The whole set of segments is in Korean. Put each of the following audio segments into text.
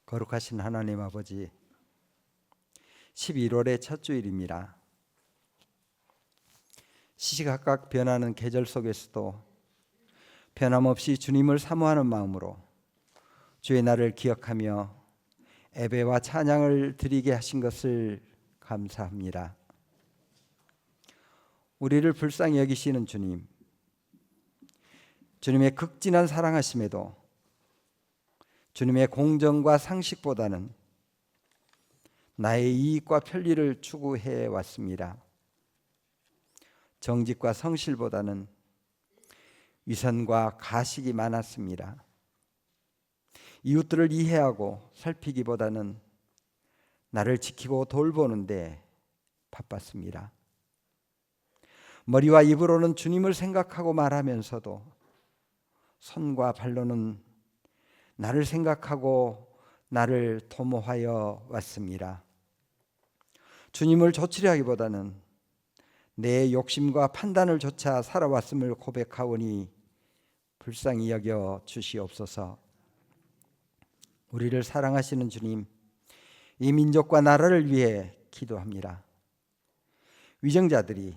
거룩하신 하나님 아버지, 11월의 첫 주일입니다. 시시각각 변하는 계절 속에서도 변함없이 주님을 사모하는 마음으로 주의 날을 기억하며 예배와 찬양을 드리게 하신 것을 감사합니다. 우리를 불쌍히 여기시는 주님, 주님의 극진한 사랑하심에도 주님의 공정과 상식보다는 나의 이익과 편리를 추구해 왔습니다. 정직과 성실보다는 위선과 가식이 많았습니다. 이웃들을 이해하고 살피기보다는 나를 지키고 돌보는데 바빴습니다. 머리와 입으로는 주님을 생각하고 말하면서도 손과 발로는 나를 생각하고 나를 도모하여 왔습니다. 주님을 조치려 하기보다는 내 욕심과 판단을 조차 살아왔음을 고백하오니 불쌍히 여겨 주시옵소서. 우리를 사랑하시는 주님, 이 민족과 나라를 위해 기도합니다. 위정자들이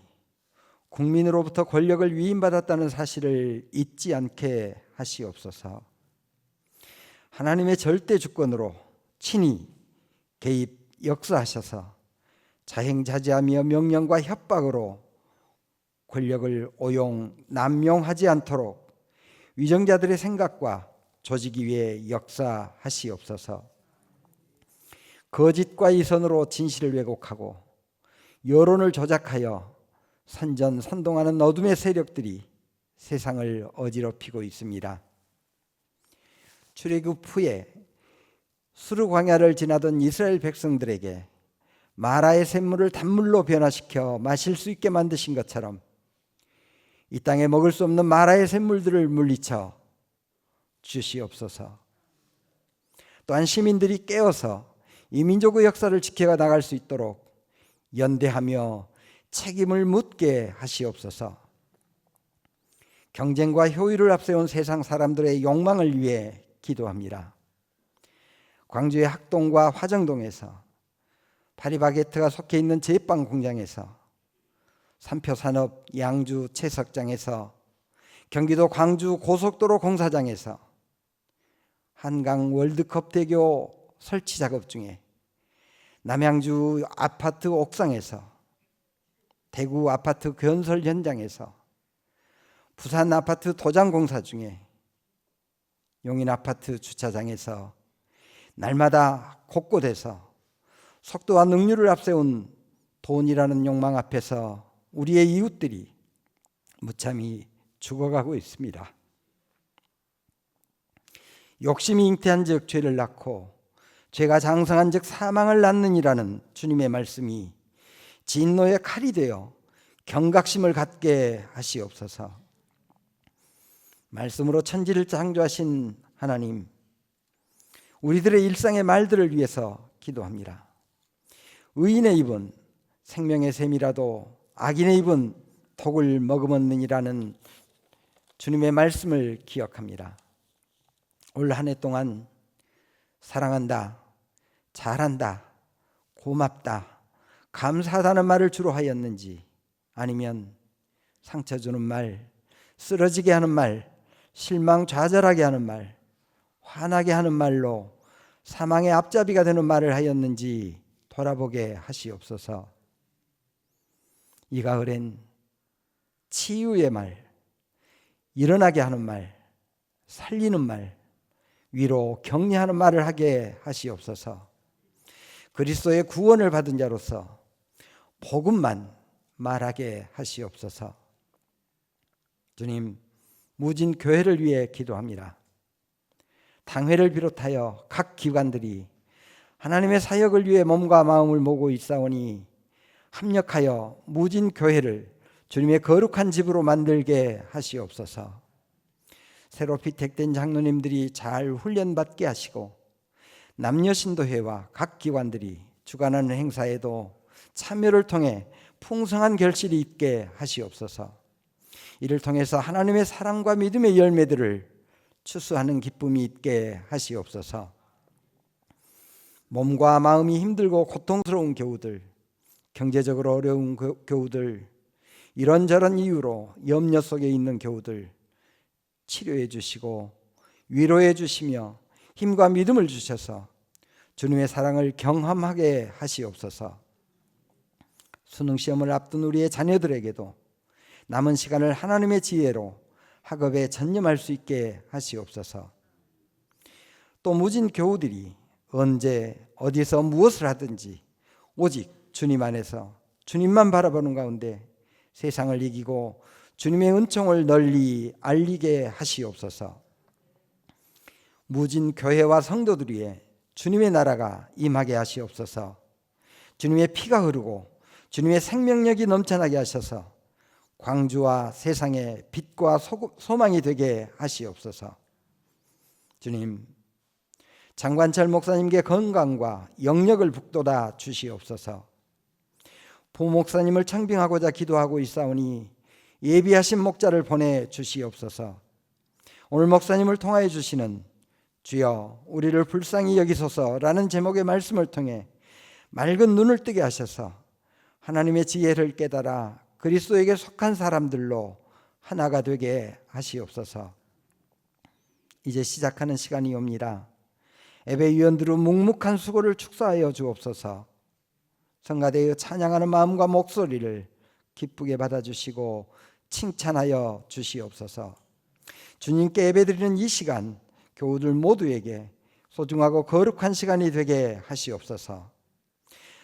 국민으로부터 권력을 위임받았다는 사실을 잊지 않게 하시옵소서. 하나님의 절대 주권으로 친히 개입 역사하셔서 자행자재하며 명령과 협박으로 권력을 오용 남용하지 않도록 위정자들의 생각과 조직이 위해 역사하시옵소서. 거짓과 이선으로 진실을 왜곡하고 여론을 조작하여 선전선동하는 어둠의 세력들이 세상을 어지럽히고 있습니다. 출애굽 후에 수르 광야를 지나던 이스라엘 백성들에게 마라의 샘물을 단물로 변화시켜 마실 수 있게 만드신 것처럼 이 땅에 먹을 수 없는 마라의 샘물들을 물리쳐 주시옵소서. 또한 시민들이 깨어서 이 민족의 역사를 지켜 나갈 수 있도록 연대하며 책임을 묻게 하시옵소서. 경쟁과 효율을 앞세운 세상 사람들의 욕망을 위해 기도합니다. 광주의 학동과 화정동에서 파리바게트가 속해 있는 제빵 공장에서 삼표산업 양주 채석장에서 경기도 광주 고속도로 공사장에서 한강 월드컵 대교 설치 작업 중에 남양주 아파트 옥상에서 대구 아파트 건설 현장에서 부산 아파트 도장 공사 중에 용인 아파트 주차장에서 날마다 곳곳에서 속도와 능률을 앞세운 돈이라는 욕망 앞에서 우리의 이웃들이 무참히 죽어가고 있습니다. 욕심이 잉태한 즉 죄를 낳고 죄가 장성한 즉 사망을 낳느니라는 주님의 말씀이 진노의 칼이 되어 경각심을 갖게 하시옵소서. 말씀으로 천지를 창조하신 하나님, 우리들의 일상의 말들을 위해서 기도합니다. 의인의 입은 생명의 샘이라도 악인의 입은 독을 머금었느니라는 주님의 말씀을 기억합니다. 올 한 해 동안 사랑한다, 잘한다, 고맙다, 감사하다는 말을 주로 하였는지 아니면 상처 주는 말, 쓰러지게 하는 말, 실망 좌절하게 하는 말, 화나게 하는 말로 사망의 앞잡이가 되는 말을 하였는지 돌아보게 하시옵소서. 이 가을엔 치유의 말, 일어나게 하는 말, 살리는 말, 위로 격려하는 말을 하게 하시옵소서. 그리스도의 구원을 받은 자로서 복음만 말하게 하시옵소서. 주님, 무진 교회를 위해 기도합니다. 당회를 비롯하여 각 기관들이 하나님의 사역을 위해 몸과 마음을 모으고 있사오니 합력하여 무진 교회를 주님의 거룩한 집으로 만들게 하시옵소서. 새로 피택된 장로님들이 잘 훈련받게 하시고 남녀신도회와 각 기관들이 주관하는 행사에도 참여를 통해 풍성한 결실이 있게 하시옵소서. 이를 통해서 하나님의 사랑과 믿음의 열매들을 추수하는 기쁨이 있게 하시옵소서. 몸과 마음이 힘들고 고통스러운 교우들, 경제적으로 어려운 교우들, 이런저런 이유로 염려 속에 있는 교우들 치료해 주시고 위로해 주시며 힘과 믿음을 주셔서 주님의 사랑을 경험하게 하시옵소서. 수능 시험을 앞둔 우리의 자녀들에게도 남은 시간을 하나님의 지혜로 학업에 전념할 수 있게 하시옵소서. 또 무진 교우들이 언제 어디서 무엇을 하든지 오직 주님 안에서 주님만 바라보는 가운데 세상을 이기고 주님의 은총을 널리 알리게 하시옵소서. 무진 교회와 성도들 위에 주님의 나라가 임하게 하시옵소서. 주님의 피가 흐르고 주님의 생명력이 넘쳐나게 하셔서 광주와 세상의 빛과 소망이 되게 하시옵소서. 주님, 장관철 목사님께 건강과 영력을 북돋아 주시옵소서. 부 목사님을 청빙하고자 기도하고 있사오니 예비하신 목자를 보내 주시옵소서. 오늘 목사님을 통하여 주시는 주여 우리를 불쌍히 여기소서라는 제목의 말씀을 통해 맑은 눈을 뜨게 하셔서 하나님의 지혜를 깨달아 그리스도에게 속한 사람들로 하나가 되게 하시옵소서. 이제 시작하는 시간이 옵니다. 예배위원들은 묵묵한 수고를 축소하여 주옵소서. 성가대의 찬양하는 마음과 목소리를 기쁘게 받아주시고 칭찬하여 주시옵소서. 주님께 예배드리는 이 시간 교우들 모두에게 소중하고 거룩한 시간이 되게 하시옵소서.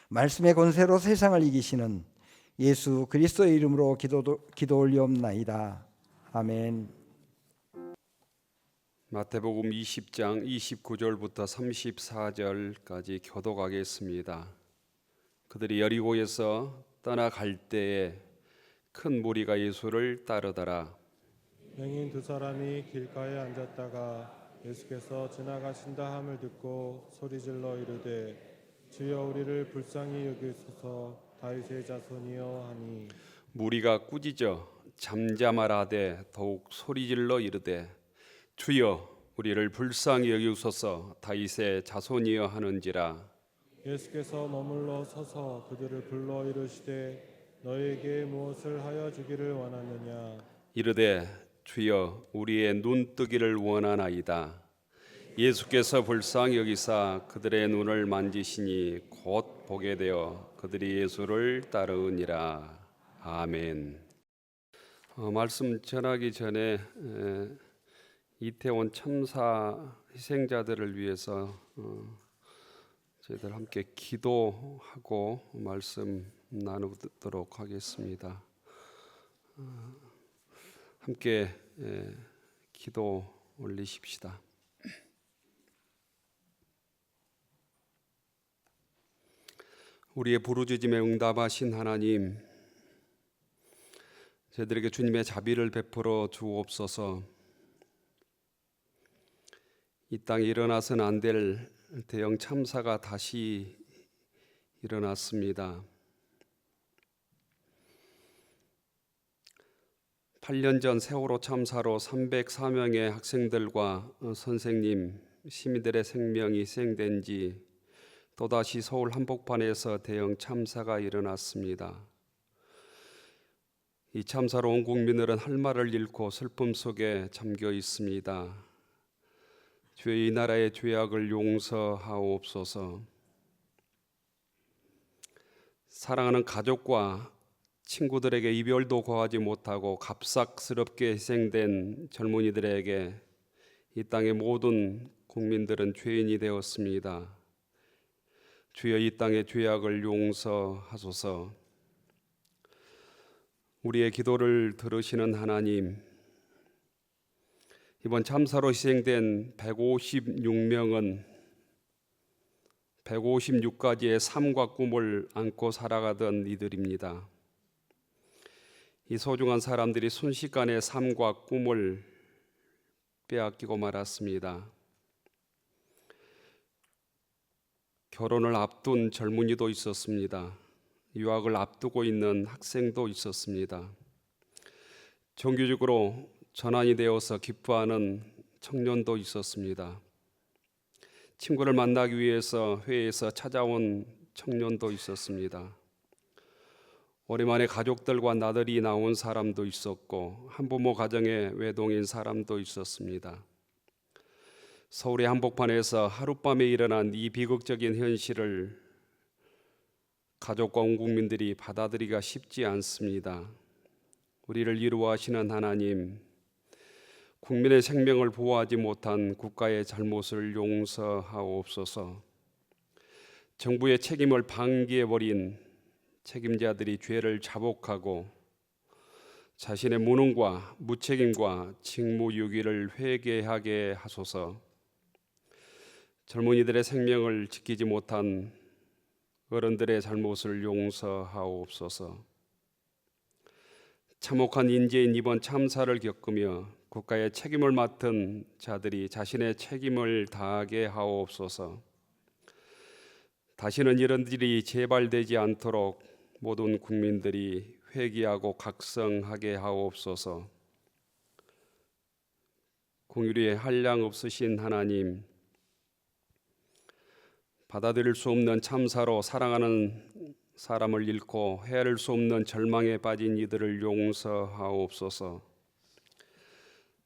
말씀의 권세로 세상을 이기시는 예수 그리스도의 이름으로 기도 올리옵나이다. 아멘. 마태복음 20장 29절부터 34절까지 교독하겠습니다. 그들이 여리고에서 떠나갈 때에 큰 무리가 예수를 따르더라. 맹인 두 사람이 길가에 앉았다가 예수께서 지나가신다 함을 듣고 소리질러 이르되 주여 우리를 불쌍히 여기소서 다윗의 자손이여 하니 무리가 꾸짖어 잠잠하라되 더욱 소리질러 이르되 주여 우리를 불쌍히 여기소서 다윗의 자손이여 하는지라. 예수께서 머물러 서서 그들을 불러 이르시되 너에게 무엇을 하여 주기를 원하느냐. 이르되 주여 우리의 눈뜨기를 원하나이다. 예수께서 불쌍히 여기사 그들의 눈을 만지시니 곧 보게 되어 그들이 예수를 따르니라. 아멘. 말씀 전하기 전에 이태원 참사 희생자들을 위해서 저희들 함께 기도하고 말씀 나누도록 하겠습니다. 함께 기도 올리십시다. 우리의 부르짖음에 응답하신 하나님, 저희들에게 주님의 자비를 베풀어 주옵소서. 이 땅에 일어나서는 안 될 대형 참사가 다시 일어났습니다. 8년 전 세월호 참사로 304명의 학생들과 선생님, 시민들의 생명이 희생된 지 또다시 서울 한복판에서 대형 참사가 일어났습니다. 이 참사로 온 국민들은 할 말을 잃고 슬픔 속에 잠겨 있습니다. 주여 이 나라의 죄악을 용서하옵소서. 사랑하는 가족과 친구들에게 이별도 고하지 못하고 갑작스럽게 희생된 젊은이들에게 이 땅의 모든 국민들은 죄인이 되었습니다. 주여 이 땅의 죄악을 용서하소서. 우리의 기도를 들으시는 하나님, 이번 참사로 희생된 156명은 156가지의 삶과 꿈을 안고 살아가던 이들입니다. 이 소중한 사람들이 순식간에 삶과 꿈을 빼앗기고 말았습니다. 결혼을 앞둔 젊은이도 있었습니다. 유학을 앞두고 있는 학생도 있었습니다. 정규직으로 전환이 되어서 기뻐하는 청년도 있었습니다. 친구를 만나기 위해서 회의에서 찾아온 청년도 있었습니다. 오랜만에 가족들과 나들이 나온 사람도 있었고 한부모 가정의 외동인 사람도 있었습니다. 서울의 한복판에서 하룻밤에 일어난 이 비극적인 현실을 가족과 온 국민들이 받아들이기가 쉽지 않습니다. 우리를 이루하시는 하나님, 국민의 생명을 보호하지 못한 국가의 잘못을 용서하옵소서. 정부의 책임을 방기해버린 책임자들이 죄를 자복하고 자신의 무능과 무책임과 직무유기를 회개하게 하소서. 젊은이들의 생명을 지키지 못한 어른들의 잘못을 용서하옵소서. 참혹한 인재인 이번 참사를 겪으며 국가의 책임을 맡은 자들이 자신의 책임을 다하게 하옵소서. 다시는 이런 일이 재발되지 않도록 모든 국민들이 회개하고 각성하게 하옵소서. 공의의 한량 없으신 하나님, 받아들일 수 없는 참사로 사랑하는 사람을 잃고 헤아릴 수 없는 절망에 빠진 이들을 용서하옵소서.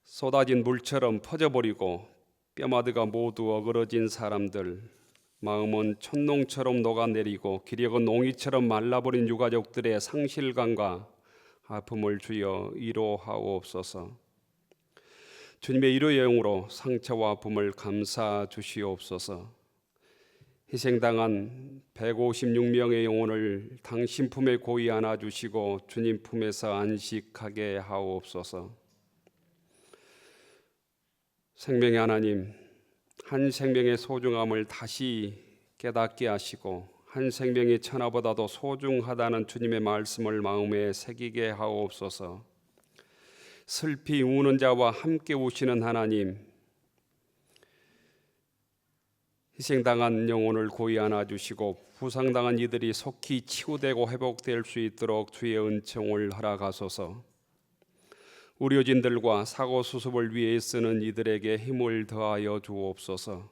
쏟아진 물처럼 퍼져버리고 뼈마디가 모두 어그러진 사람들, 마음은 촛농처럼 녹아내리고 기력은 농이처럼 말라버린 유가족들의 상실감과 아픔을 주여 위로하옵소서. 주님의 위로의 영으로 상처와 아픔을 감싸 주시옵소서. 희생당한 156명의 영혼을 당신 품에 고이 안아주시고 주님 품에서 안식하게 하옵소서. 생명의 하나님, 한 생명의 소중함을 다시 깨닫게 하시고 한 생명이 천하보다도 소중하다는 주님의 말씀을 마음에 새기게 하옵소서. 슬피 우는 자와 함께 우시는 하나님, 희생당한 영혼을 고이 안아주시고 부상당한 이들이 속히 치유되고 회복될 수 있도록 주의 은총을 허락하소서. 의료진들과 사고 수습을 위해 쓰는 이들에게 힘을 더하여 주옵소서.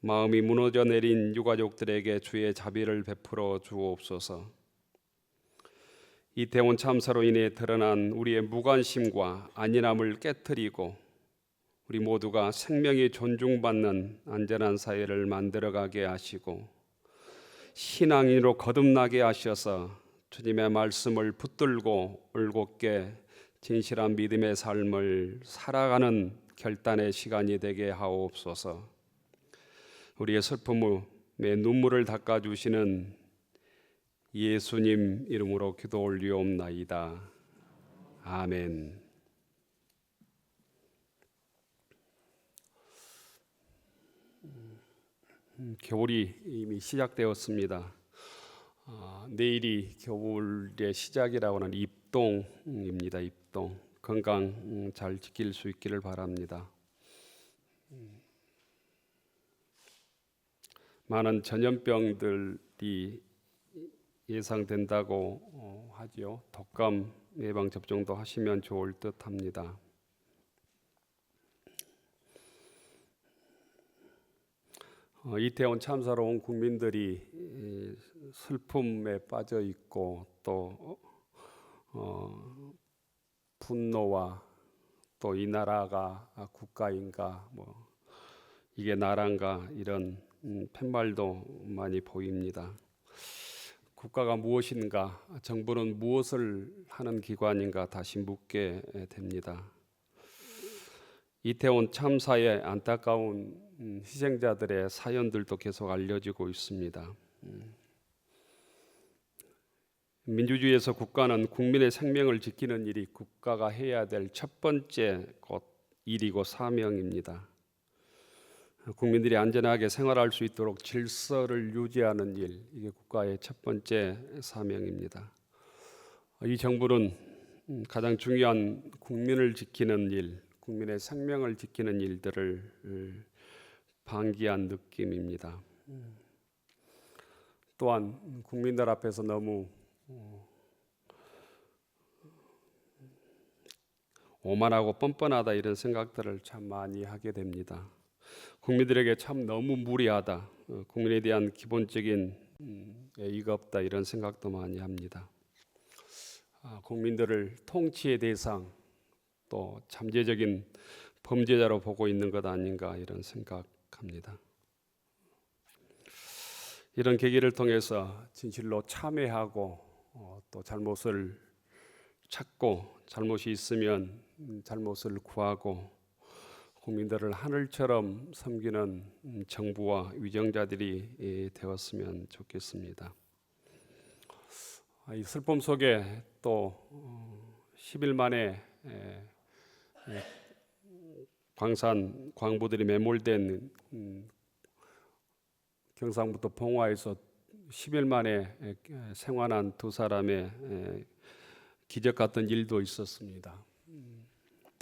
마음이 무너져 내린 유가족들에게 주의 자비를 베풀어 주옵소서. 이태원 참사로 인해 드러난 우리의 무관심과 안일함을 깨트리고 우리 모두가 생명이 존중받는 안전한 사회를 만들어가게 하시고 신앙인으로 거듭나게 하셔서 주님의 말씀을 붙들고 올곧게 진실한 믿음의 삶을 살아가는 결단의 시간이 되게 하옵소서. 우리의 슬픔에 눈물을 닦아주시는 예수님 이름으로 기도 올리옵나이다. 아멘. 겨울이 이미 시작되었습니다. 내일이 겨울의 시작이라고 하는 입동입니다. 입동. 건강 잘 지킬 수 있기를 바랍니다. 많은 전염병들이 예상된다고 하죠. 독감 예방 접종도 하시면 좋을 듯합니다. 이태원 참사로 온 국민들이 슬픔에 빠져 있고 또 분노와 또 이 나라가 국가인가 뭐 이게 나라인가 이런 팻말도 많이 보입니다. 국가가 무엇인가, 정부는 무엇을 하는 기관인가 다시 묻게 됩니다. 이태원 참사의 안타까운 희생자들의 사연들도 계속 알려지고 있습니다. 민주주의에서 국가는 국민의 생명을 지키는 일이 국가가 해야 될 첫 번째 일이고 사명입니다. 국민들이 안전하게 생활할 수 있도록 질서를 유지하는 일, 이게 국가의 첫 번째 사명입니다. 이 정부는 가장 중요한 국민을 지키는 일, 국민의 생명을 지키는 일들을 방기한 느낌입니다. 또한 국민들 앞에서 너무 오만하고 뻔뻔하다 이런 생각들을 참 많이 하게 됩니다. 국민들에게 참 너무 무리하다. 국민에 대한 기본적인 예의가 없다 이런 생각도 많이 합니다. 국민들을 통치의 대상 또 잠재적인 범죄자로 보고 있는 것 아닌가 이런 생각합니다. 이런 계기를 통해서 진실로 참회하고 또 잘못을 찾고 잘못이 있으면 잘못을 구하고 국민들을 하늘처럼 섬기는 정부와 위정자들이 되었으면 좋겠습니다. 이 슬픔 속에 또 10일 만에 광산 광부들이 매몰된 경상북도 봉화에서 10일 만에 생환한 두 사람의 기적 같은 일도 있었습니다.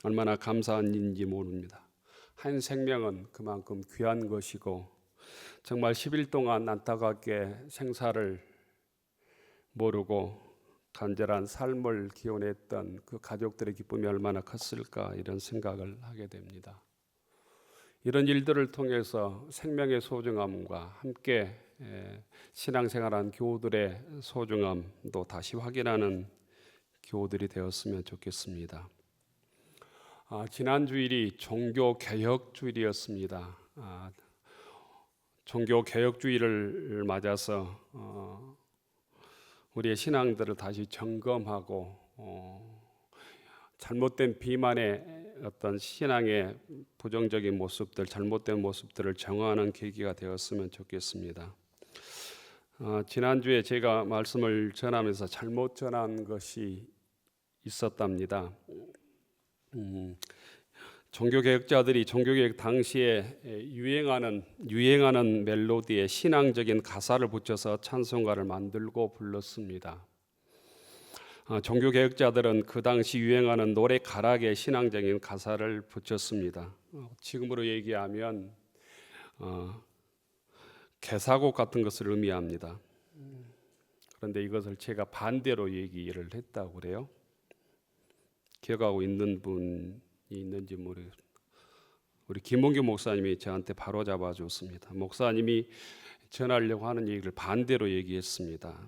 얼마나 감사한 일인지 모릅니다. 한 생명은 그만큼 귀한 것이고 정말 10일 동안 안타깝게 생사를 모르고 간절한 삶을 기원했던 그 가족들의 기쁨이 얼마나 컸을까 이런 생각을 하게 됩니다. 이런 일들을 통해서 생명의 소중함과 함께 신앙생활한 교우들의 소중함도 다시 확인하는 교우들이 되었으면 좋겠습니다. 지난 주일이 종교개혁 주일이었습니다. 종교개혁 주일을 맞아서 우리의 신앙들을 다시 점검하고 잘못된 비만의 어떤 신앙의 부정적인 모습들, 잘못된 모습들을 정화하는 계기가 되었으면 좋겠습니다. 지난주에 제가 말씀을 전하면서 잘못 전한 것이 있었답니다. 종교개혁자들이 종교개혁 당시에 유행하는 멜로디에 신앙적인 가사를 붙여서 찬송가를 만들고 불렀습니다. 종교개혁자들은 그 당시 유행하는 노래 가락에 신앙적인 가사를 붙였습니다. 지금으로 얘기하면 개사곡 같은 것을 의미합니다. 그런데 이것을 제가 반대로 얘기를 했다고 그래요. 기억하고 있는 분이 있는지 모르겠습니다. 우리 김원규 목사님이 저한테 바로 잡아줬습니다. 목사님이 전하려고 하는 얘기를 반대로 얘기했습니다.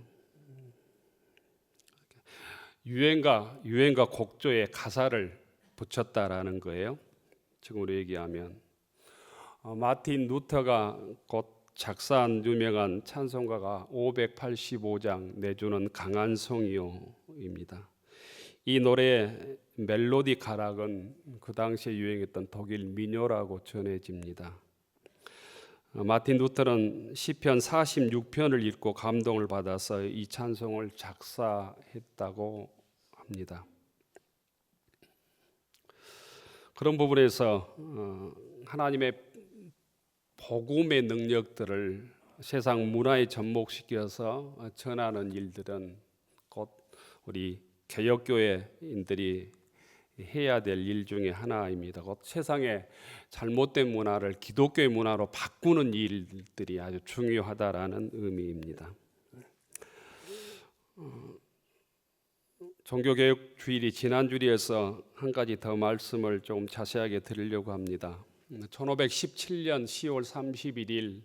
유행가 곡조에 가사를 붙였다라는 거예요. 지금으로 얘기하면 마틴 루터가 곧 작사한 유명한 찬송가가 585장 내주는 강한 성이요입니다. 이 노래의 멜로디 가락은 그 당시에 유행했던 독일 민요라고 전해집니다. 마틴 루터는 시편 46편을 읽고 감동을 받아서 이 찬송을 작사했다고 합니다. 그런 부분에서 하나님의 복음의 능력들을 세상 문화에 접목시켜서 전하는 일들은 곧 우리 개혁교회인들이 해야 될 일 중에 하나입니다. 곧 세상의 잘못된 문화를 기독교의 문화로 바꾸는 일들이 아주 중요하다라는 의미입니다. 종교개혁 주일이 지난 주일에서 한 가지 더 말씀을 좀 자세하게 드리려고 합니다. 1517년 10월 31일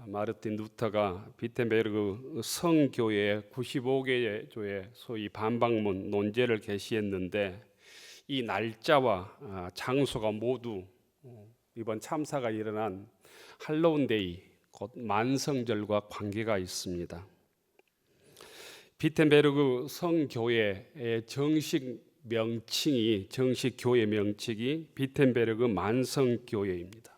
마르틴 루터가 비텐베르그 성교회 95개 교회 소위 반박문 논제를 게시했는데 이 날짜와 장소가 모두 이번 참사가 일어난 할로윈데이 곧 만성절과 관계가 있습니다. 비텐베르그 성교회의 정식 교회 명칭이 비텐베르그 만성교회입니다.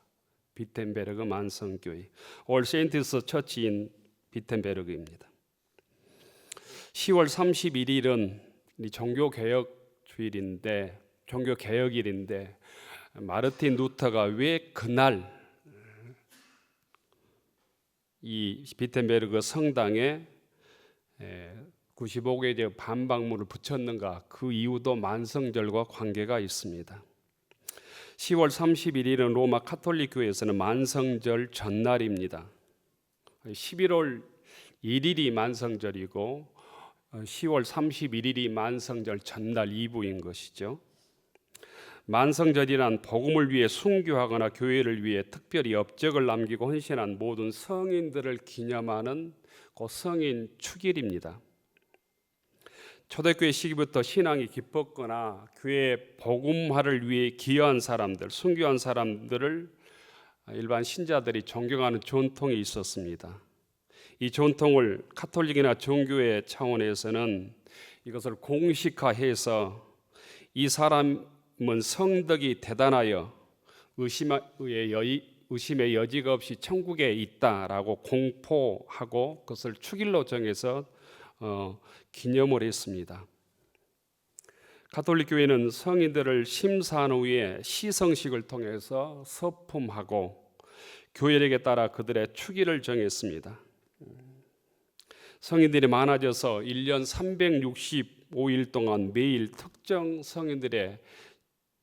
비텐베르그 만성교회, 올 세인트스 처치인 비텐베르그입니다. 10월 31일은 종교개혁일인데 마르틴 루터가 왜 그날 이 비텐베르그 성당에 95개의 반박문을 붙였는가? 그 이유도 만성절과 관계가 있습니다. 10월 31일은 로마 카톨릭 교회에서는 만성절 전날입니다. 11월 1일이 만성절이고 10월 31일이 만성절 전날 이브인 것이죠. 만성절이란 복음을 위해 순교하거나 교회를 위해 특별히 업적을 남기고 헌신한 모든 성인들을 기념하는 그 성인 축일입니다. 초대교회 시기부터 신앙이 깊었거나 교회 복음화를 위해 기여한 사람들, 순교한 사람들을 일반 신자들이 존경하는 전통이 있었습니다. 이 전통을 카톨릭이나 종교의 차원에서는 이것을 공식화해서 이 사람은 성덕이 대단하여 의심의 여지가 없이 천국에 있다라고 공포하고 그것을 축일로 정해서 기념을 했습니다. 가톨릭 교회는 성인들을 심사한 후에 시성식을 통해서 서품하고 교회력에 따라 그들의 축일을 정했습니다. 성인들이 많아져서 1년 365일 동안 매일 특정 성인들의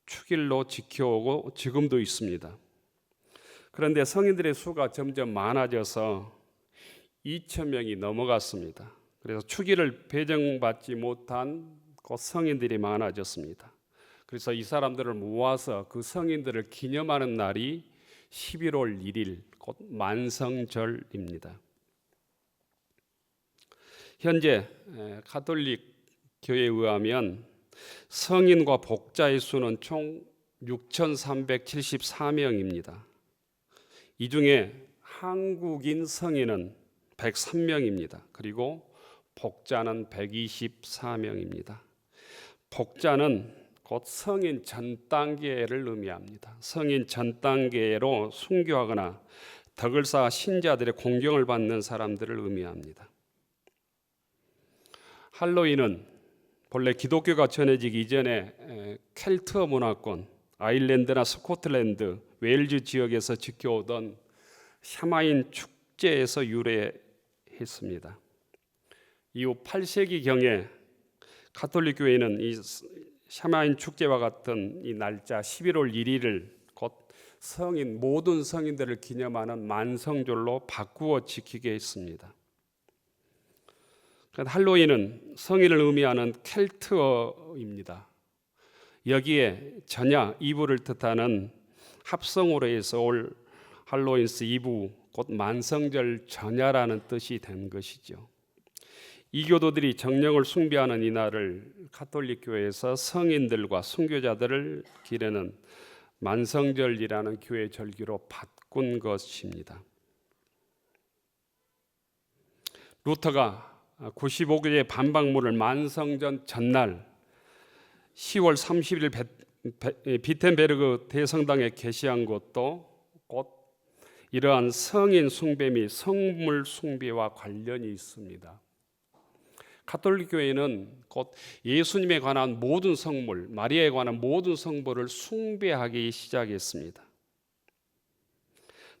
축일로 지켜오고 지금도 있습니다. 그런데 성인들의 수가 점점 많아져서 2,000명이 넘어갔습니다. 그래서 축일을 배정받지 못한 그 성인들이 많아졌습니다. 그래서 이 사람들을 모아서 그 성인들을 기념하는 날이 11월 1일 곧 만성절입니다. 현재 가톨릭 교회에 의하면 성인과 복자의 수는 총 6,374명입니다. 이 중에 한국인 성인은 103명입니다. 그리고 복자는 124명입니다. 복자는 곧 성인 전 단계를 의미합니다. 성인 전 단계로 순교하거나 덕을 쌓아 신자들의 공경을 받는 사람들을 의미합니다. 할로윈은 본래 기독교가 전해지기 이전에 켈트 문화권, 아일랜드나 스코틀랜드, 웨일즈 지역에서 지켜오던 샤마인 축제에서 유래했습니다. 이후 8세기경에 가톨릭 교회는 이 샤마인 축제와 같은 이 날짜 11월 1일을 곧 모든 성인들을 기념하는 만성절로 바꾸어 지키게 했습니다. 할로윈은 성인을 의미하는 켈트어입니다. 여기에 전야, 이브를 뜻하는 합성어로 해서 올 할로윈스 이브, 곧 만성절 전야라는 뜻이 된 것이죠. 이교도들이 정령을 숭배하는 이날을 가톨릭 교회에서 성인들과 순교자들을 기리는 만성절이라는 교회 절기로 바꾼 것입니다. 루터가 95개의 반박문을 만성전 전날 10월 30일 비텐베르그 대성당에 게시한 것도 곧 이러한 성인 숭배 및 성물 숭배와 관련이 있습니다. 가톨릭 교회는 곧 예수님에 관한 모든 성물, 마리아에 관한 모든 성물을 숭배하기 시작했습니다.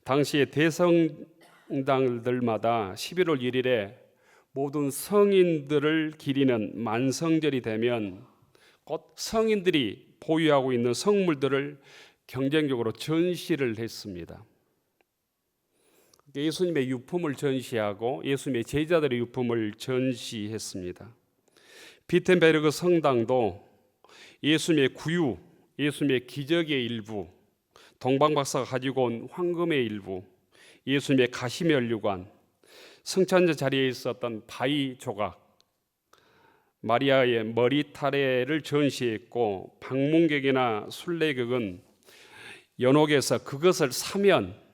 당시에 대성당들마다 11월 1일에 모든 성인들을 기리는 만성절이 되면 곧 성인들이 보유하고 있는 성물들을 경쟁적으로 전시를 했습니다. 예수님의 유품을 전시하고 예수님의 제자들의 유품을 전시했습니다. 비텐베르그 성당도 예수님의 구유, 예수님의 기적의 일부, 동방박사가 가지고 온 황금의 일부, 예수님의 가시면류관, 성찬자 자리에 있었던 바위 조각, 마리아의 머리 타래를 전시했고 방문객이나 순례객은 연옥에서 그것을 사면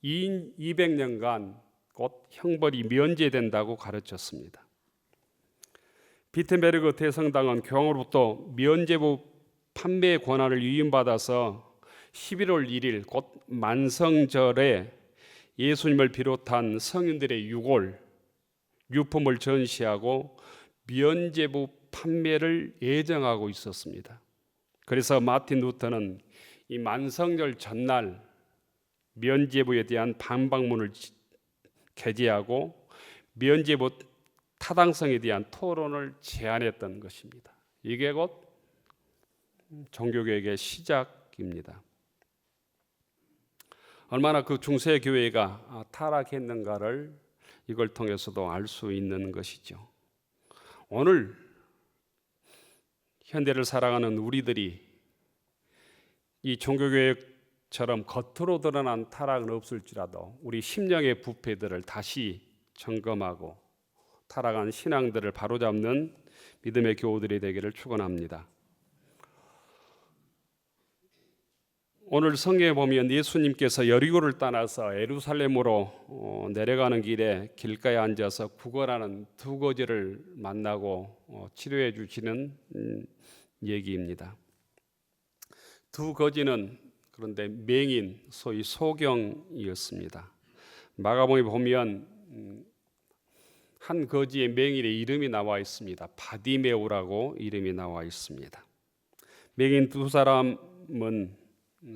200년간 곧 형벌이 면제된다고 가르쳤습니다. 비텐베르그 대성당은 교황으로부터 면죄부 판매 권한을 위임받아서 11월 1일 곧 만성절에 예수님을 비롯한 성인들의 유품을 전시하고 면죄부 판매를 예정하고 있었습니다. 그래서 마틴 루터는 이 만성절 전날 면죄부에 대한 반박문을 게재하고 면죄부 타당성에 대한 토론을 제안했던 것입니다. 이게 곧 종교개혁의 시작입니다. 얼마나 그 중세 교회가 타락했는가를 이걸 통해서도 알 수 있는 것이죠. 오늘 현대를 살아가는 우리들이 이 종교개혁처럼 겉으로 드러난 타락은 없을지라도 우리 심령의 부패들을 다시 점검하고 타락한 신앙들을 바로잡는 믿음의 교우들이 되기를 축원합니다. 오늘 성경에 보면 예수님께서 여리고를 떠나서 예루살렘으로 내려가는 길에 길가에 앉아서 구걸하는 두 거지를 만나고 치료해 주시는 얘기입니다. 두 거지는 그런데 맹인, 소위 소경이었습니다. 마가복음에 보면 한 거지의 맹인의 이름이 나와 있습니다. 바디메오라고 이름이 나와 있습니다. 맹인 두 사람은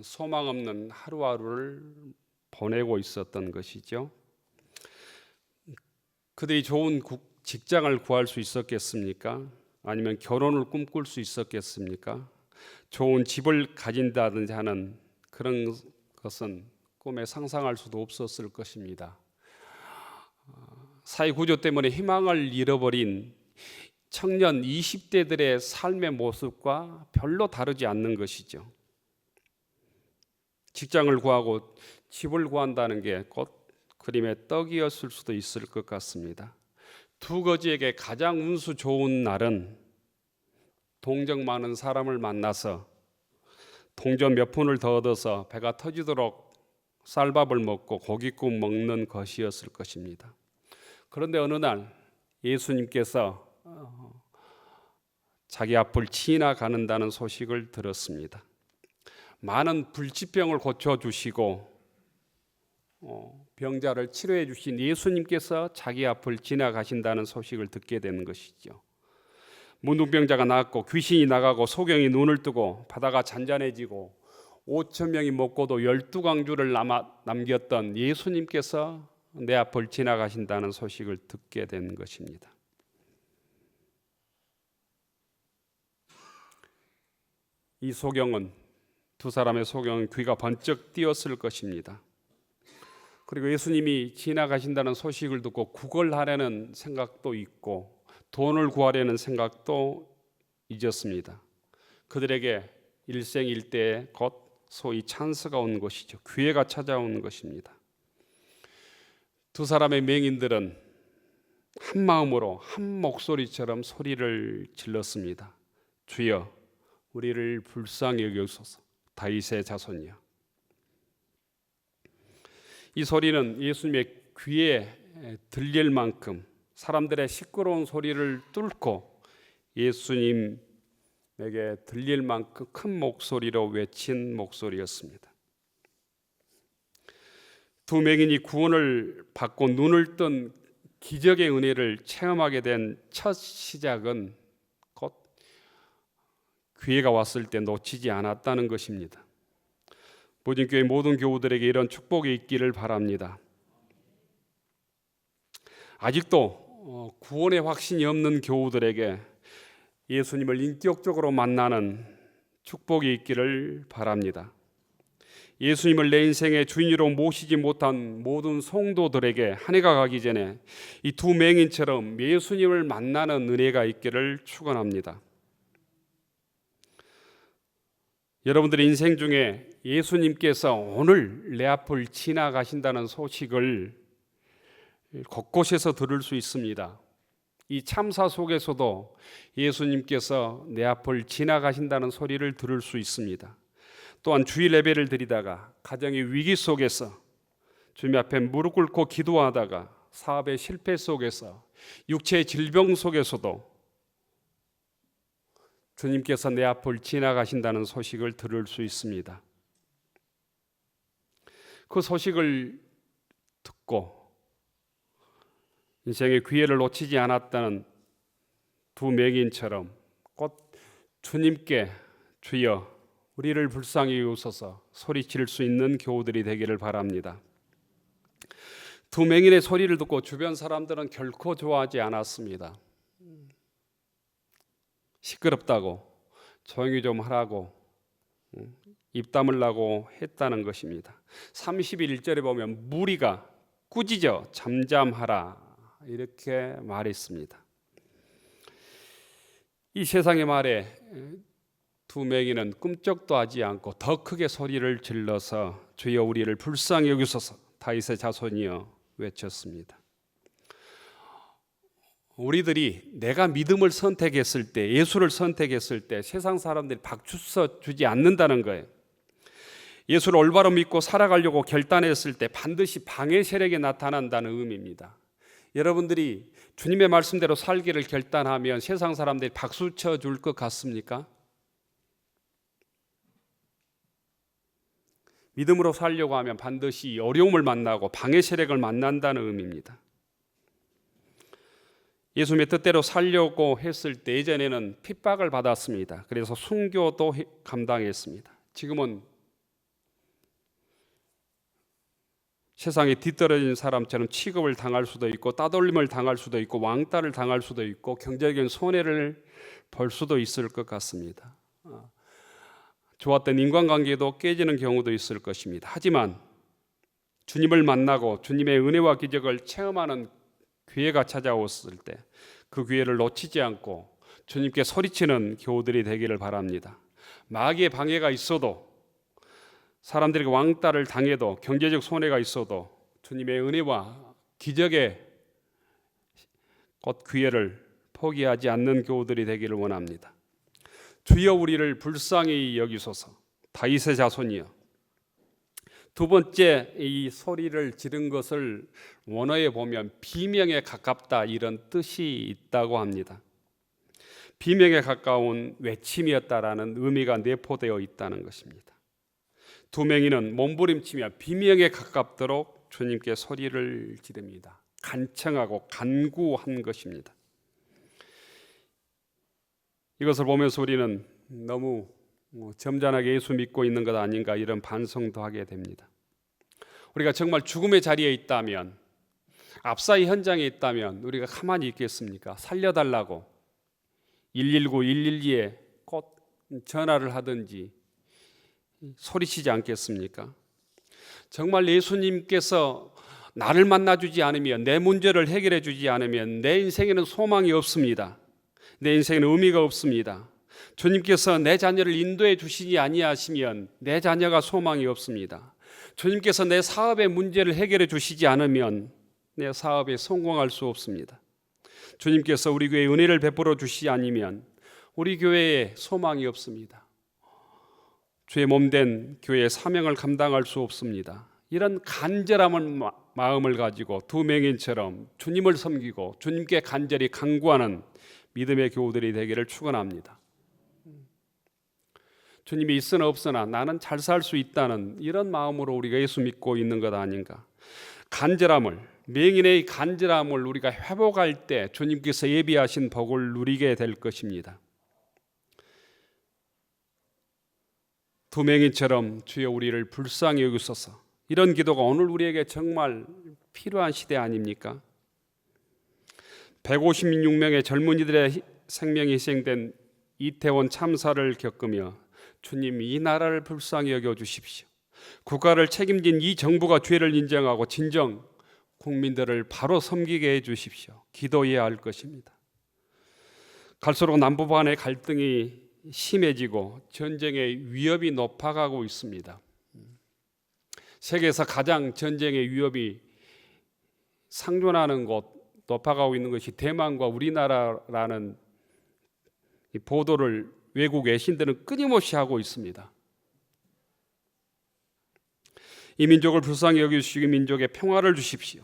소망 없는 하루하루를 보내고 있었던 것이죠. 그들이 좋은 직장을 구할 수 있었겠습니까? 아니면 결혼을 꿈꿀 수 있었겠습니까? 좋은 집을 가진다든지 하는 그런 것은 꿈에 상상할 수도 없었을 것입니다. 사회 구조 때문에 희망을 잃어버린 청년 20대들의 삶의 모습과 별로 다르지 않는 것이죠. 직장을 구하고 집을 구한다는 게 곧 그림의 떡이었을 수도 있을 것 같습니다. 두 거지에게 가장 운수 좋은 날은 동정 많은 사람을 만나서 동전 몇 푼을 더 얻어서 배가 터지도록 쌀밥을 먹고 고깃국 먹는 것이었을 것입니다. 그런데 어느 날 예수님께서 자기 앞을 지나가는다는 소식을 들었습니다. 많은 불치병을 고쳐주시고 병자를 치료해 주신 예수님께서 자기 앞을 지나가신다는 소식을 듣게 되는 것이죠. 문둥병자가 나았고 귀신이 나가고 소경이 눈을 뜨고 바다가 잔잔해지고 5천 명이 먹고도 12강주를 남겼던 예수님께서 내 앞을 지나가신다는 소식을 듣게 된 것입니다. 이 소경은 두 사람의 소경은 귀가 번쩍 띄었을 것입니다. 그리고 예수님이 지나가신다는 소식을 듣고 구걸하려는 생각도 있고 돈을 구하려는 생각도 잊었습니다. 그들에게 일생일대에 곧 소위 찬스가 온 것이죠. 기회가 찾아온 것입니다. 두 사람의 맹인들은 한 마음으로 한 목소리처럼 소리를 질렀습니다. 주여, 우리를 불쌍히 여기소서. 다윗의 자손이여. 이 소리는 예수님의 귀에 들릴 만큼 사람들의 시끄러운 소리를 뚫고 예수님에게 들릴 만큼 큰 목소리로 외친 목소리였습니다. 두 맹인이 구원을 받고 눈을 뜬 기적의 은혜를 체험하게 된 첫 시작은 곧 기회가 왔을 때 놓치지 않았다는 것입니다. 보진교회 모든 교우들에게 이런 축복이 있기를 바랍니다. 아직도 구원의 확신이 없는 교우들에게 예수님을 인격적으로 만나는 축복이 있기를 바랍니다. 예수님을 내 인생의 주인으로 모시지 못한 모든 성도들에게 한 해가 가기 전에 이 두 맹인처럼 예수님을 만나는 은혜가 있기를 축원합니다. 여러분들의 인생 중에 예수님께서 오늘 내 앞을 지나가신다는 소식을 곳곳에서 들을 수 있습니다. 이 참사 속에서도 예수님께서 내 앞을 지나가신다는 소리를 들을 수 있습니다. 또한 주일 예배를 드리다가 가정의 위기 속에서 주님 앞에 무릎 꿇고 기도하다가 사업의 실패 속에서 육체의 질병 속에서도 주님께서 내 앞을 지나가신다는 소식을 들을 수 있습니다. 그 소식을 듣고 인생의 기회를 놓치지 않았다는 두 맹인처럼 곧 주님께 주여 우리를 불쌍히 여기소서 소리칠 수 있는 교우들이 되기를 바랍니다. 두 맹인의 소리를 듣고 주변 사람들은 결코 좋아하지 않았습니다. 시끄럽다고 조용히 좀 하라고 입 다물라고 했다는 것입니다. 31절에 보면 무리가 꾸짖어 잠잠하라 이렇게 말했습니다. 이 세상의 말에 두 맹인은 꿈쩍도 하지 않고 더 크게 소리를 질러서 주여 우리를 불쌍히 여기소서 다윗의 자손이여 외쳤습니다. 우리들이 내가 믿음을 선택했을 때, 예수를 선택했을 때 세상 사람들이 박수 주지 않는다는 거예요. 예수를 올바로 믿고 살아가려고 결단했을 때 반드시 방해 세력이 나타난다는 의미입니다. 여러분들이 주님의 말씀대로 살기를 결단하면 세상 사람들이 박수 쳐줄 것 같습니까? 믿음으로 살려고 하면 반드시 어려움을 만나고 방해 세력을 만난다는 의미입니다. 예수님의 뜻대로 살려고 했을 때 예전에는 핍박을 받았습니다. 그래서 순교도 감당했습니다. 지금은 세상에 뒤떨어진 사람처럼 취급을 당할 수도 있고 따돌림을 당할 수도 있고 왕따를 당할 수도 있고 경제적인 손해를 볼 수도 있을 것 같습니다. 좋았던 인간관계도 깨지는 경우도 있을 것입니다. 하지만 주님을 만나고 주님의 은혜와 기적을 체험하는 기회가 찾아왔을 때 그 기회를 놓치지 않고 주님께 소리치는 교우들이 되기를 바랍니다. 마귀의 방해가 있어도 사람들에게 왕따를 당해도 경제적 손해가 있어도 주님의 은혜와 기적의 곧 기회를 포기하지 않는 교우들이 되기를 원합니다. 주여 우리를 불쌍히 여기소서 다윗의 자손이여. 두 번째 이 소리를 지른 것을 원어에 보면 비명에 가깝다 이런 뜻이 있다고 합니다. 비명에 가까운 외침이었다라는 의미가 내포되어 있다는 것입니다. 두 맹인은 몸부림치며 비명에 가깝도록 주님께 소리를 지릅니다. 간청하고 간구한 것입니다. 이것을 보면서 우리는 너무 점잖하게 예수 믿고 있는 것 아닌가 이런 반성도 하게 됩니다. 우리가 정말 죽음의 자리에 있다면, 압사의 현장에 있다면 우리가 가만히 있겠습니까? 살려달라고 119, 112에 꼭 전화를 하든지 소리치지 않겠습니까? 정말 예수님께서 나를 만나주지 않으면, 내 문제를 해결해 주지 않으면 내 인생에는 소망이 없습니다. 내 인생에는 의미가 없습니다. 주님께서 내 자녀를 인도해 주시지 아니하시면 내 자녀가 소망이 없습니다. 주님께서 내 사업의 문제를 해결해 주시지 않으면 내 사업에 성공할 수 없습니다. 주님께서 우리 교회에 은혜를 베풀어 주시지 않으면 우리 교회에 소망이 없습니다. 주의 몸된 교회의 사명을 감당할 수 없습니다. 이런 간절한 마음을 가지고 두 맹인처럼 주님을 섬기고 주님께 간절히 간구하는 믿음의 교우들이 되기를 축원합니다. 주님이 있으나 없으나 나는 잘 살 수 있다는 이런 마음으로 우리가 예수 믿고 있는 것 아닌가. 간절함을, 맹인의 간절함을 우리가 회복할 때 주님께서 예비하신 복을 누리게 될 것입니다. 두 맹인처럼 주여 우리를 불쌍히 여기소서, 이런 기도가 오늘 우리에게 정말 필요한 시대 아닙니까? 156명의 젊은이들의 생명이 희생된 이태원 참사를 겪으며 주님 이 나라를 불쌍히 여겨주십시오. 국가를 책임진 이 정부가 죄를 인정하고 진정 국민들을 바로 섬기게 해주십시오. 기도해야 할 것입니다. 갈수록 남북 간의 갈등이 심해지고 전쟁의 위협이 높아가고 있습니다. 세계에서 가장 전쟁의 위협이 상존하는 곳, 높아가고 있는 것이 대만과 우리나라라는 이 보도를 외국 외신들은 끊임없이 하고 있습니다. 이 민족을 불쌍히 여기시고 민족에 평화를 주십시오.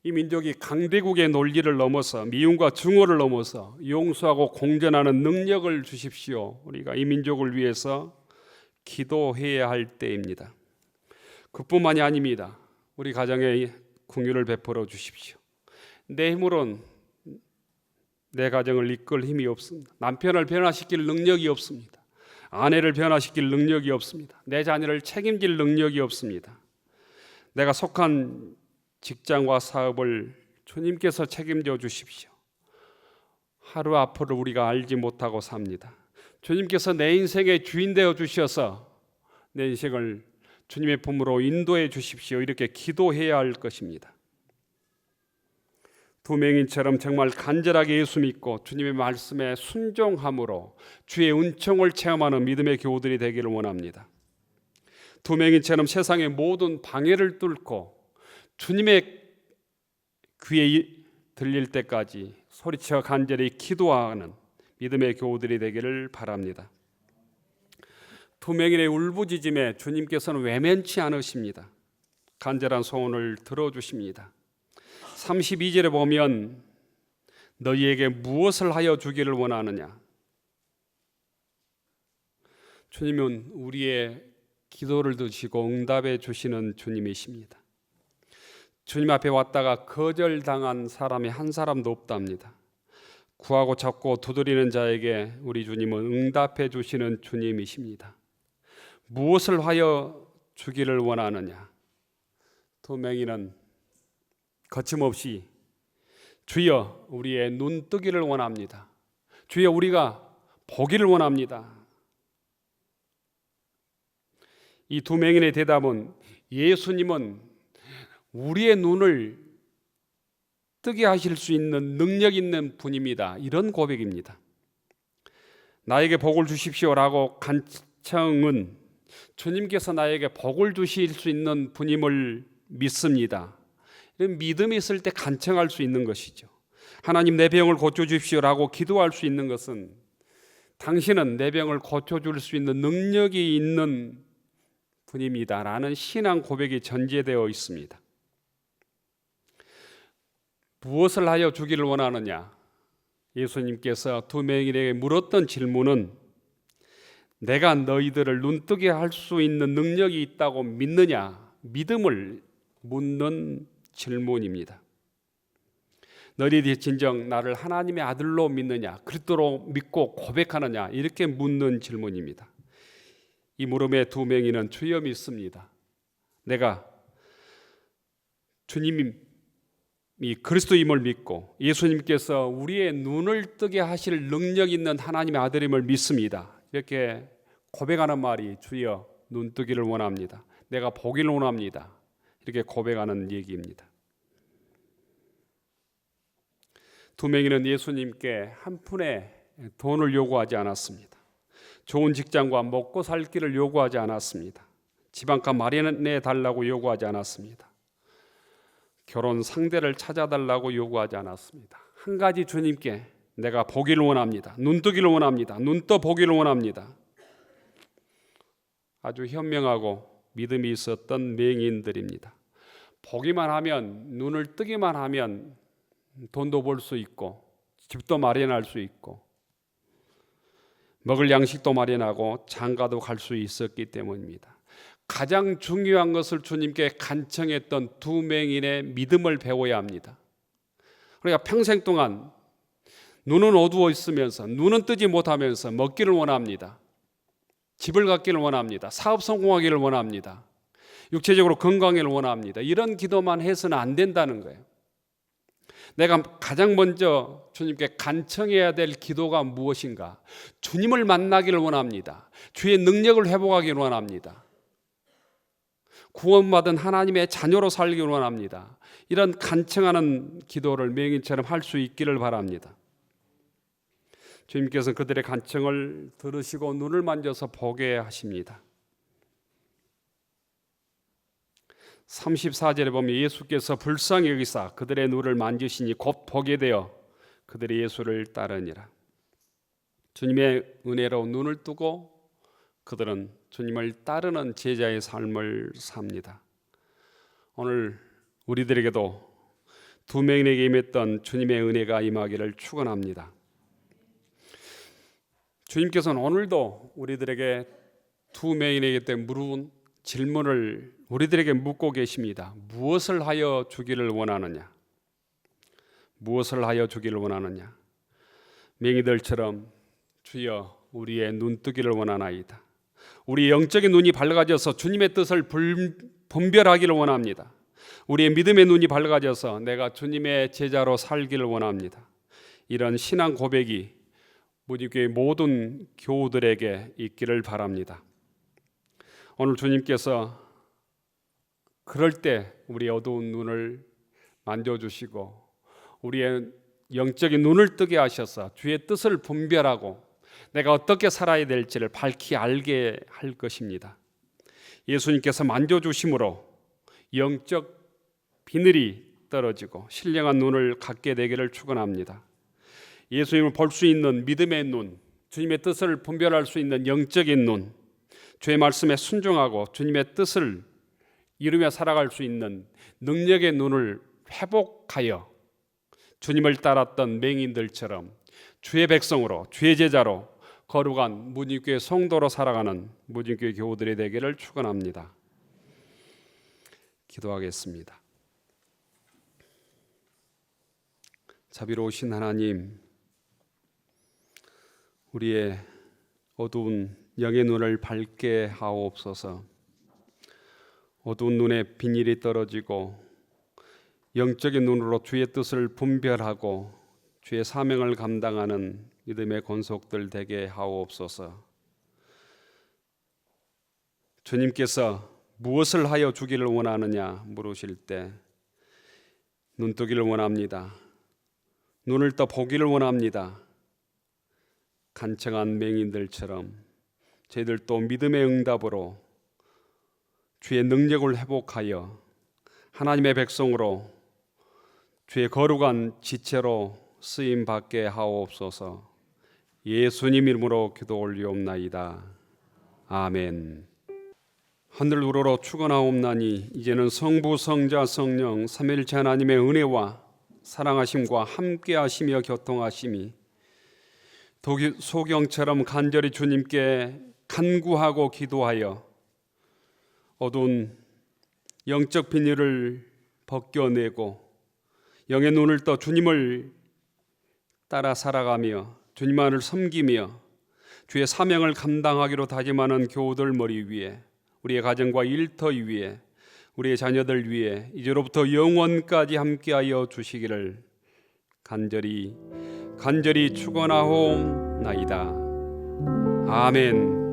이 민족이 강대국의 논리를 넘어서 미움과 증오를 넘어서 용서하고 공존하는 능력을 주십시오. 우리가 이 민족을 위해서 기도해야 할 때입니다. 그뿐만이 아닙니다. 우리 가정에 긍휼을 베풀어 주십시오. 내 힘으로는 내 가정을 이끌 힘이 없습니다. 남편을 변화시킬 능력이 없습니다. 아내를 변화시킬 능력이 없습니다. 내 자녀를 책임질 능력이 없습니다. 내가 속한 직장과 사업을 주님께서 책임져 주십시오. 하루 앞을 우리가 알지 못하고 삽니다. 주님께서 내 인생의 주인 되어 주셔서 내 인생을 주님의 품으로 인도해 주십시오. 이렇게 기도해야 할 것입니다. 두 맹인처럼 정말 간절하게 예수 믿고 주님의 말씀에 순종함으로 주의 은총을 체험하는 믿음의 교우들이 되기를 원합니다. 두 맹인처럼 세상의 모든 방해를 뚫고 주님의 귀에 들릴 때까지 소리쳐 간절히 기도하는 믿음의 교우들이 되기를 바랍니다. 두 맹인의 울부짖음에 주님께서는 외면치 않으십니다. 간절한 소원을 들어주십니다. 32절에 보면 너희에게 무엇을 하여 주기를 원하느냐. 주님은 우리의 기도를 드시고 응답해 주시는 주님이십니다. 주님 앞에 왔다가 거절당한 사람이 한 사람도 없답니다. 구하고 찾고 두드리는 자에게 우리 주님은 응답해 주시는 주님이십니다. 무엇을 하여 주기를 원하느냐. 두 맹인은 거침없이 주여 우리의 눈 뜨기를 원합니다. 주여 우리가 보기를 원합니다. 이 두 맹인의 대답은 예수님은 우리의 눈을 뜨게 하실 수 있는 능력 있는 분입니다. 이런 고백입니다. 나에게 복을 주십시오라고 간청은 주님께서 나에게 복을 주실 수 있는 분임을 믿습니다. 이런 믿음이 있을 때 간청할 수 있는 것이죠. 하나님 내 병을 고쳐주십시오라고 기도할 수 있는 것은 당신은 내 병을 고쳐줄 수 있는 능력이 있는 분입니다 라는 신앙 고백이 전제되어 있습니다. 무엇을 하여 주기를 원하느냐. 예수님께서 두 맹인에게 물었던 질문은 내가 너희들을 눈뜨게 할 수 있는 능력이 있다고 믿느냐, 믿음을 묻는 질문입니다. 너희들이 진정 나를 하나님의 아들로 믿느냐, 그리스도로 믿고 고백하느냐, 이렇게 묻는 질문입니다. 이 물음에 두 맹인은 주여 믿습니다. 내가 주님이 그리스도임을 믿고 예수님께서 우리의 눈을 뜨게 하실 능력 있는 하나님의 아들임을 믿습니다. 이렇게 고백하는 말이 주여 눈 뜨기를 원합니다. 내가 보기를 원합니다. 이렇게 고백하는 얘기입니다. 두 맹인은 예수님께 한 푼의 돈을 요구하지 않았습니다. 좋은 직장과 먹고 살 길을 요구하지 않았습니다. 지방가 마련해 달라고 요구하지 않았습니다. 결혼 상대를 찾아달라고 요구하지 않았습니다. 한 가지 주님께 내가 보기를 원합니다. 눈 뜨기를 원합니다. 눈 떠 보기를 원합니다. 아주 현명하고 믿음이 있었던 맹인들입니다. 보기만 하면, 눈을 뜨기만 하면 돈도 벌 수 있고 집도 마련할 수 있고 먹을 양식도 마련하고 장가도 갈 수 있었기 때문입니다. 가장 중요한 것을 주님께 간청했던 두 맹인의 믿음을 배워야 합니다. 그러니까 평생 동안 눈은 어두워 있으면서, 눈은 뜨지 못하면서 먹기를 원합니다. 집을 갖기를 원합니다. 사업 성공하기를 원합니다. 육체적으로 건강을 원합니다. 이런 기도만 해서는 안 된다는 거예요. 내가 가장 먼저 주님께 간청해야 될 기도가 무엇인가? 주님을 만나기를 원합니다. 주의 능력을 회복하기를 원합니다. 구원받은 하나님의 자녀로 살기를 원합니다. 이런 간청하는 기도를 맹인처럼 할 수 있기를 바랍니다. 주님께서는 그들의 간청을 들으시고 눈을 만져서 보게 하십니다. 34절에 보면 예수께서 불쌍히 여기사 그들의 눈을 만지시니 곧 보게 되어 그들이 예수를 따르니라. 주님의 은혜로 눈을 뜨고 그들은 주님을 따르는 제자의 삶을 삽니다. 오늘 우리들에게도 두 맹인에게 임했던 주님의 은혜가 임하기를 축원합니다. 주님께서는 오늘도 우리들에게 두 맹인에게 물은 질문을 우리들에게 묻고 계십니다. 무엇을 하여 주기를 원하느냐? 무엇을 하여 주기를 원하느냐? 맹인들처럼 주여 우리의 눈뜨기를 원하나이다. 우리 영적인 눈이 밝아져서 주님의 뜻을 분별하기를 원합니다. 우리의 믿음의 눈이 밝아져서 내가 주님의 제자로 살기를 원합니다. 이런 신앙 고백이 무디교회 모든 교우들에게 있기를 바랍니다. 오늘 주님께서 그럴 때 우리 어두운 눈을 만져주시고 우리의 영적인 눈을 뜨게 하셔서 주의 뜻을 분별하고 내가 어떻게 살아야 될지를 밝히 알게 할 것입니다. 예수님께서 만져주심으로 영적 비늘이 떨어지고 신령한 눈을 갖게 되기를 축원합니다. 예수님을 볼 수 있는 믿음의 눈, 주님의 뜻을 분별할 수 있는 영적인 눈, 주의 말씀에 순종하고 주님의 뜻을 이루며 살아갈 수 있는 능력의 눈을 회복하여 주님을 따랐던 맹인들처럼 주의 백성으로, 주의 제자로 거룩한 무진교회 성도로 살아가는 무진교회 교우들이 되기를 축원합니다. 기도하겠습니다. 자비로우신 하나님, 우리의 어두운 영의 눈을 밝게 하옵소서. 어두운 눈에 비닐이 떨어지고 영적인 눈으로 주의 뜻을 분별하고 주의 사명을 감당하는 믿음의 권속들 되게 하옵소서. 주님께서 무엇을 하여 주기를 원하느냐 물으실 때 눈뜨기를 원합니다. 눈을 떠 보기를 원합니다. 간청한 맹인들처럼 저희들도 믿음의 응답으로 주의 능력을 회복하여 하나님의 백성으로 주의 거룩한 지체로 쓰임 받게 하옵소서. 예수님 이름으로 기도 올리옵나이다. 아멘. 하늘 우러러 축원하옵나니 이제는 성부 성자 성령 삼위일체 하나님의 은혜와 사랑하심과 함께하시며 교통하심이 소경처럼 간절히 주님께 간구하고 기도하여 어두운 영적 비닐을 벗겨내고 영의 눈을 떠 주님을 따라 살아가며 주님만을 섬기며 주의 사명을 감당하기로 다짐하는 교우들 머리 위에, 우리의 가정과 일터 위에, 우리의 자녀들 위에 이제로부터 영원까지 함께하여 주시기를 간절히 축원하옵나이다. 아멘.